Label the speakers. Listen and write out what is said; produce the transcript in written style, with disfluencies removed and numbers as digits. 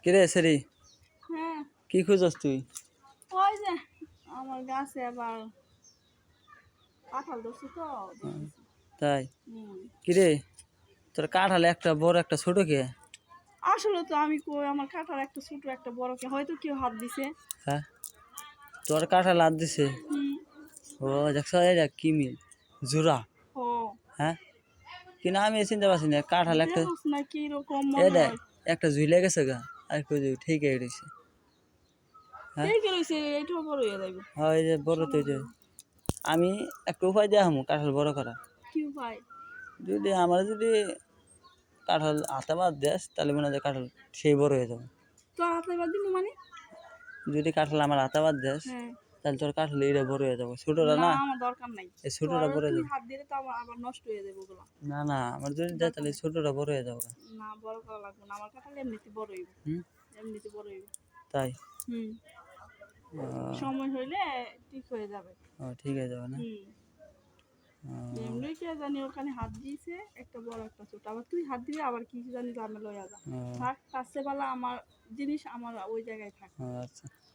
Speaker 1: কিরে সেরি
Speaker 2: হ্যাঁ
Speaker 1: কি খুঁজছ তুই?
Speaker 2: ওই যে আমার গাছে আবার কাঁঠাল ধরছে তো দেখতেছি।
Speaker 1: তাই
Speaker 2: হুম
Speaker 1: কিরে তোর কাঁঠালে একটা বড় একটা ছোট কে?
Speaker 2: আসলে তো আমি কই আমার কাঁঠাল একটা ছোট একটা বড় কে হয়তো কেউ হাত দিছে।
Speaker 1: হ্যাঁ তোর কাঁঠাল হাত দিছে?
Speaker 2: হুম
Speaker 1: ও দেখছ এটা কি মিল জোড়া?
Speaker 2: ও
Speaker 1: হ্যাঁ কিন্তু আমি চিনতে পারছি না কাঁঠাল একটা
Speaker 2: দেখোস না কি রকম মনে
Speaker 1: এটা
Speaker 2: হয়।
Speaker 1: একটা ঝুলে গেছে গা আর কেউ ঠিক রয়েছে। হ্যাঁ
Speaker 2: ঠিক রয়েছে এটাও বড় হয়ে যাবে।
Speaker 1: হয় এই যে বড় তো এই যে
Speaker 2: সমস্যা নেই।
Speaker 1: আমি একটা উপায় দেওয়া হামু কাঁঠাল বড় করা।
Speaker 2: কি ভাই
Speaker 1: যদি আমার যদি কাঁঠাল হাতে বাদ দেস তাহলে মনে হয় কাঁঠাল সেই বড় হয়ে যাবে।
Speaker 2: তো হাতে বাদ দিমু মানে?
Speaker 1: যদি কাঁঠাল আমার হাতে বাদ দেস
Speaker 2: হ্যাঁ
Speaker 1: তাহলে তোর কাঁঠাল এইটা বড় হয়ে যাবে ছোটটা
Speaker 2: না
Speaker 1: না
Speaker 2: আমার দরকার নাই।
Speaker 1: এই
Speaker 2: তো
Speaker 1: ছোটটা বড় হয়ে
Speaker 2: তুই
Speaker 1: যাবে।
Speaker 2: হাত দিলে তো আমার আবার নষ্ট হয়ে যাবে ওগুলো।
Speaker 1: না না আমার যদি দেয়
Speaker 2: দরকার
Speaker 1: তাহলে
Speaker 2: নাই।
Speaker 1: ছোটটা বড় হয়ে যাবে।
Speaker 2: না বড় করা লাগবে না আমার কাঁঠাল এমনিতে বড় হইব।
Speaker 1: হুম
Speaker 2: এমনিতে বড় হইব।
Speaker 1: তাই
Speaker 2: হুম
Speaker 1: ও
Speaker 2: সময় হইলে ঠিক হয়ে যাবে।
Speaker 1: ও, ঠিক হয়ে যাবে না?
Speaker 2: হুম
Speaker 1: ও,
Speaker 2: এমনি কে জানি ওখানে হাত দিয়েছে একটা বড় একটা ছোট আবার তুই হাত দিবি আবার কি জানি ঝামেলা হয়ে যা
Speaker 1: ও,
Speaker 2: থাক তার চেয়ে ভালো আমার জিনিস আমার ওই জায়গায় থাক।
Speaker 1: ও আচ্ছা